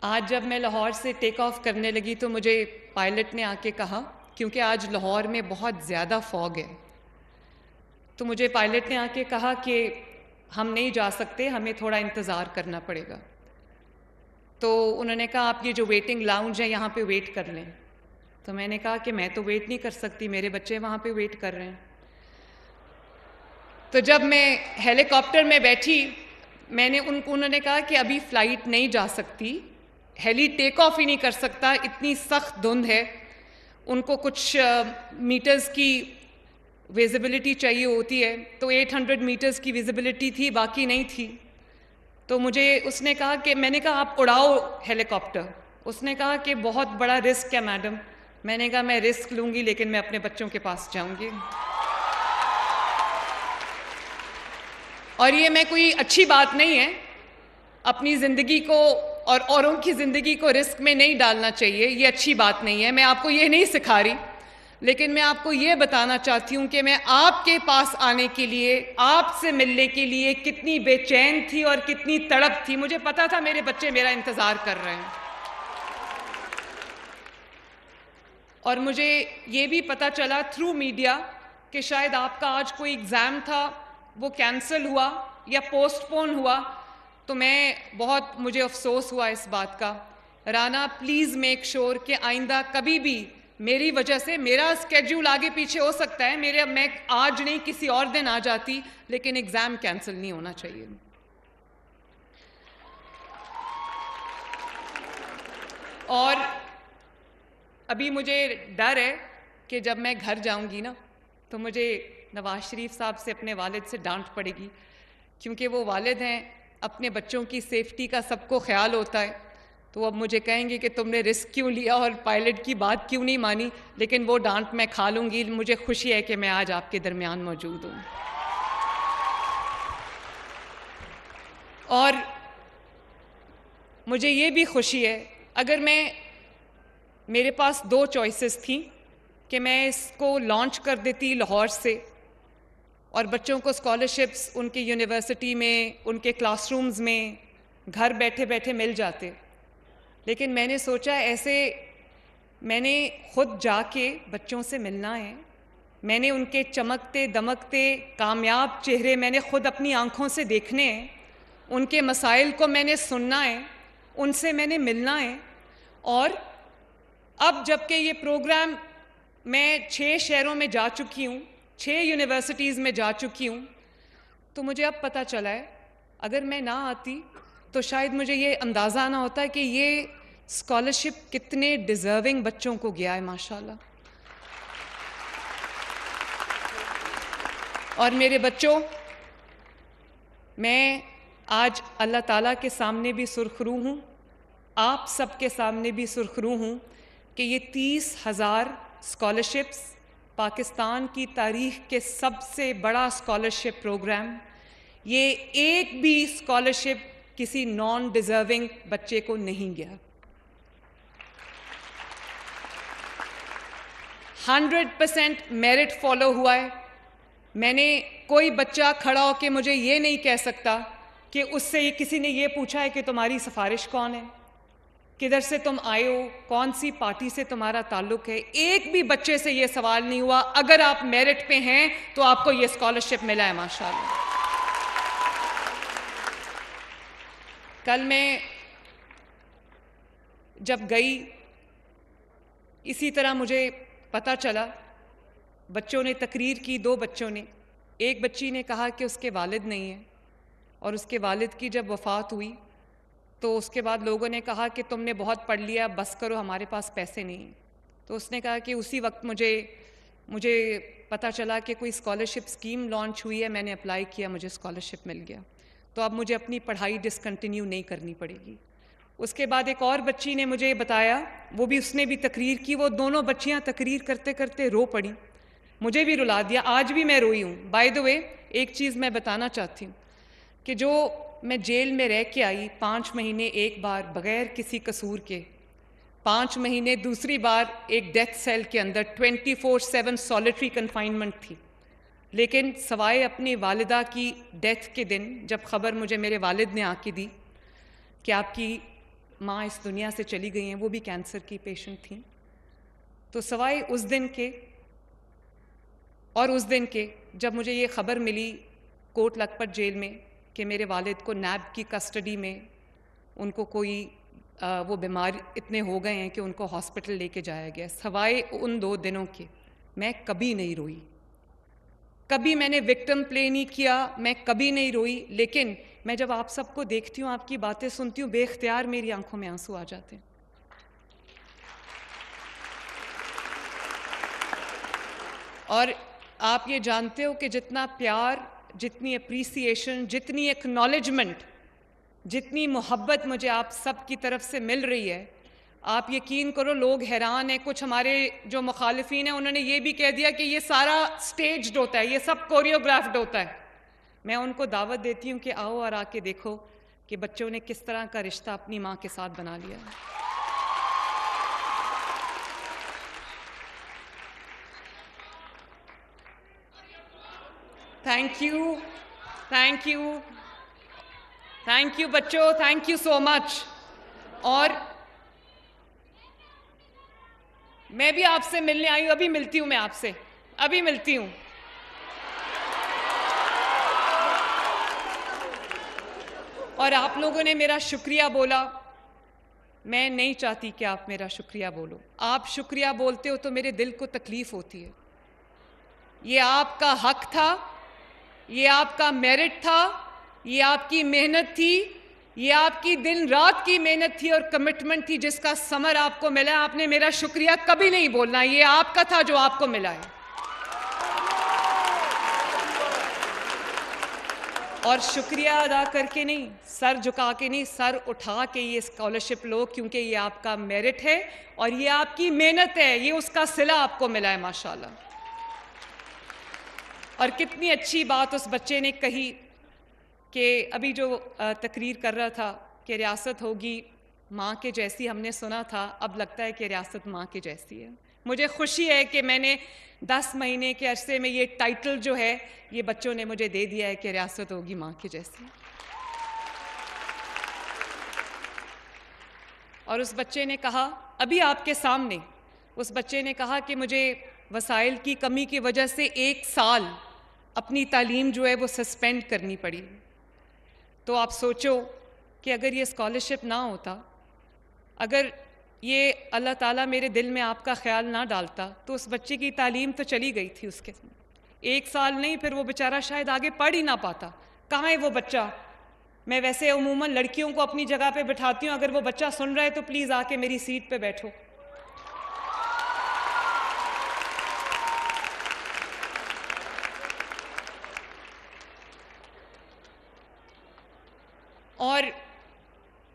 آج جب میں لاہور سے ٹیک آف کرنے لگی تو مجھے پائلٹ نے آ کے کہا، کیونکہ آج لاہور میں بہت زیادہ فوگ ہے، تو مجھے پائلٹ نے آ کے کہا کہ ہم نہیں جا سکتے، ہمیں تھوڑا انتظار کرنا پڑے گا۔ تو انہوں نے کہا آپ یہ جو ویٹنگ لاؤنج ہے یہاں پہ ویٹ کر لیں۔ تو میں نے کہا کہ میں تو ویٹ نہیں کر سکتی، میرے بچے وہاں پہ ویٹ کر رہے ہیں۔ تو جب میں ہیلی کاپٹر میں بیٹھی، انہوں نے کہا کہ ابھی فلائٹ نہیں جا سکتی، ہیلی ٹیک آف ہی نہیں کر سکتا، اتنی سخت دھند ہے، ان کو کچھ میٹرز کی ویزیبلٹی چاہیے ہوتی ہے، تو 800 میٹرز کی ویزیبلٹی تھی، باقی نہیں تھی۔ تو مجھے اس نے کہا کہ میں نے کہا آپ اڑاؤ ہیلی کاپٹر۔ اس نے کہا کہ بہت بڑا رسک ہے میڈم۔ میں نے کہا میں رسک لوں گی لیکن میں اپنے بچوں کے پاس جاؤں گی۔ اور یہ میں کوئی اچھی بات نہیں ہے، اپنی زندگی کو اور اوروں کی زندگی کو رسک میں نہیں ڈالنا چاہیے، یہ اچھی بات نہیں ہے، میں آپ کو یہ نہیں سکھا رہی، لیکن میں آپ کو یہ بتانا چاہتی ہوں کہ میں آپ کے پاس آنے کے لیے، آپ سے ملنے کے لیے کتنی بے چین تھی اور کتنی تڑپ تھی۔ مجھے پتا تھا میرے بچے میرا انتظار کر رہے ہیں، اور مجھے یہ بھی پتا چلا تھرو میڈیا کہ شاید آپ کا آج کوئی ایگزام تھا، وہ کینسل ہوا یا پوسٹ پون ہوا، تو مجھے افسوس ہوا اس بات کا۔ رانا پلیز میک شور کہ آئندہ کبھی بھی میری وجہ سے، میرا اسکیڈول آگے پیچھے ہو سکتا ہے، میں آج نہیں کسی اور دن آ جاتی، لیکن ایگزام کینسل نہیں ہونا چاہیے۔ اور ابھی مجھے ڈر ہے کہ جب میں گھر جاؤں گی نا تو مجھے نواز شریف صاحب سے، اپنے والد سے ڈانٹ پڑے گی، کیونکہ وہ والد ہیں، اپنے بچوں کی سیفٹی کا سب کو خیال ہوتا ہے، تو اب مجھے کہیں گے کہ تم نے رسک کیوں لیا اور پائلٹ کی بات کیوں نہیں مانی، لیکن وہ ڈانٹ میں کھا لوں گی۔ مجھے خوشی ہے کہ میں آج آپ کے درمیان موجود ہوں۔ اور مجھے یہ بھی خوشی ہے، اگر میرے پاس 2 چوائسز تھیں کہ میں اس کو لانچ کر دیتی لاہور سے اور بچوں کو اسکالرشپس ان کی یونیورسٹی میں، ان کے کلاس رومز میں گھر بیٹھے بیٹھے مل جاتے، لیکن میں نے سوچا میں نے خود جا کے بچوں سے ملنا ہے، میں نے ان کے چمکتے دمکتے کامیاب چہرے میں نے خود اپنی آنکھوں سے دیکھنے ہیں، ان کے مسائل کو میں نے سننا ہے، ان سے میں نے ملنا ہے۔ اور اب جب کہ یہ پروگرام میں 6 شہروں میں جا چکی ہوں، 6 یونیورسٹیز میں جا چکی ہوں، تو مجھے اب پتہ چلا ہے اگر میں نہ آتی تو شاید مجھے یہ اندازہ نہ ہوتا کہ یہ اسکالرشپ کتنے ڈیزرونگ بچوں کو گیا ہے ماشاءاللہ۔ اور میرے بچوں، میں آج اللہ تعالیٰ کے سامنے بھی سرخرو ہوں، آپ سب کے سامنے بھی سرخرو ہوں کہ یہ 30,000 اسکالرشپس پاکستان کی تاریخ کے سب سے بڑا اسکالرشپ پروگرام، یہ ایک بھی اسکالرشپ کسی نان ڈیزرونگ بچے کو نہیں گیا۔ 100% میرٹ فالو ہوا ہے۔ میں نے کوئی بچہ کھڑا ہو کے مجھے یہ نہیں کہہ سکتا کہ اس سے کسی نے یہ پوچھا ہے کہ تمہاری سفارش کون ہے، کدھر سے تم آئے ہو، کون سی پارٹی سے تمہارا تعلق ہے۔ ایک بھی بچے سے یہ سوال نہیں ہوا اگر آپ میرٹ پہ ہیں تو آپ کو یہ اسکالرشپ ملا ہے ماشاءاللہ۔ کل میں جب گئی، اسی طرح مجھے پتہ چلا، بچوں نے تقریر کی، 2 بچوں نے، ایک بچی نے کہا کہ اس کے والد نہیں ہیں، اور اس کے والد کی جب وفات ہوئی تو اس کے بعد لوگوں نے کہا کہ تم نے بہت پڑھ لیا، بس کرو، ہمارے پاس پیسے نہیں ہیں۔ تو اس نے کہا کہ اسی وقت مجھے پتہ چلا کہ کوئی اسکالرشپ اسکیم لانچ ہوئی ہے، میں نے اپلائی کیا، مجھے اسکالرشپ مل گیا، تو اب مجھے اپنی پڑھائی ڈسکنٹینیو نہیں کرنی پڑے گی۔ اس کے بعد ایک اور بچی نے مجھے بتایا، اس نے بھی تقریر کی، وہ دونوں بچیاں تقریر کرتے کرتے رو پڑی، مجھے بھی رلا دیا، آج بھی میں روئی ہوں۔ بائی دا وے، ایک چیز میں بتانا چاہتی ہوں کہ جو میں جیل میں رہ کے آئی 5 مہینے ایک بار بغیر کسی قصور کے، 5 مہینے دوسری بار ایک ڈیتھ سیل کے اندر 24/7 سولیٹری کنفائنمنٹ تھی، لیکن سوائے اپنی والدہ کی ڈیتھ کے دن جب خبر مجھے میرے والد نے آ کے دی کہ آپ کی ماں اس دنیا سے چلی گئی ہیں، وہ بھی کینسر کی پیشنٹ تھیں. تو سوائے اس دن کے اور اس دن کے جب مجھے یہ خبر ملی کوٹ لکھپت جیل میں کہ میرے والد کو نیب کی کسٹڈی میں ان کو کوئی وہ بیمار اتنے ہو گئے ہیں کہ ان کو ہاسپٹل لے کے جایا گیا، سوائے ان 2 دنوں کے میں کبھی نہیں روئی. کبھی میں نے وکٹم پلے نہیں کیا، میں کبھی نہیں روئی. لیکن میں جب آپ سب کو دیکھتی ہوں، آپ کی باتیں سنتی ہوں، بے اختیار میری آنکھوں میں آنسو آ جاتے ہیں. اور آپ یہ جانتے ہو کہ جتنا پیار، جتنی اپریسیشن، جتنی ایکنالجمنٹ، جتنی محبت مجھے آپ سب کی طرف سے مل رہی ہے، آپ یقین کرو لوگ حیران ہیں. کچھ ہمارے جو مخالفین ہیں انہوں نے یہ بھی کہہ دیا کہ یہ سارا سٹیجڈ ہوتا ہے، یہ سب کوریوگرافڈ ہوتا ہے. میں ان کو دعوت دیتی ہوں کہ آؤ اور آ کے دیکھو کہ بچوں نے کس طرح کا رشتہ اپنی ماں کے ساتھ بنا لیا ہے. Thank you, thank you, thank you بچوں، تھینک یو سو مچ. اور میں بھی آپ سے ملنے آئی ہوں، ابھی ملتی ہوں، میں آپ سے ابھی ملتی ہوں. اور آپ لوگوں نے میرا شکریہ بولا، میں نہیں چاہتی کہ آپ میرا شکریہ بولو. آپ شکریہ بولتے ہو تو میرے دل کو تکلیف ہوتی ہے. یہ آپ کا حق تھا، یہ آپ کا میرٹ تھا، یہ آپ کی محنت تھی، یہ آپ کی دن رات کی محنت تھی اور کمٹمنٹ تھی جس کا ثمر آپ کو ملا. آپ نے میرا شکریہ کبھی نہیں بولنا، یہ آپ کا تھا جو آپ کو ملا ہے. اور شکریہ ادا کر کے نہیں، سر جھکا کے نہیں، سر اٹھا کے یہ اسکالرشپ لو، کیونکہ یہ آپ کا میرٹ ہے اور یہ آپ کی محنت ہے، یہ اس کا صلہ آپ کو ملا ہے ماشاءاللہ. اور کتنی اچھی بات اس بچے نے کہی کہ ابھی جو تقریر کر رہا تھا کہ ریاست ہوگی ماں کے جیسی، ہم نے سنا تھا، اب لگتا ہے کہ ریاست ماں کے جیسی ہے. مجھے خوشی ہے کہ میں نے 10 مہینے کے عرصے میں یہ ٹائٹل جو ہے یہ بچوں نے مجھے دے دیا ہے کہ ریاست ہوگی ماں کے جیسی. اور اس بچے نے کہا ابھی آپ کے سامنے، اس بچے نے کہا کہ مجھے وسائل کی کمی کی وجہ سے 1 سال اپنی تعلیم جو ہے وہ سسپینڈ کرنی پڑی. تو آپ سوچو کہ اگر یہ اسکالرشپ نہ ہوتا، اگر یہ اللہ تعالیٰ میرے دل میں آپ کا خیال نہ ڈالتا تو اس بچے کی تعلیم تو چلی گئی تھی. اس کے 1 سال نہیں، پھر وہ بیچارہ شاید آگے پڑھ ہی نہ پاتا. کہاں ہے وہ بچہ؟ میں ویسے عموماً لڑکیوں کو اپنی جگہ پہ بٹھاتی ہوں، اگر وہ بچہ سن رہا ہے تو پلیز آ کے میری سیٹ پہ بیٹھو. اور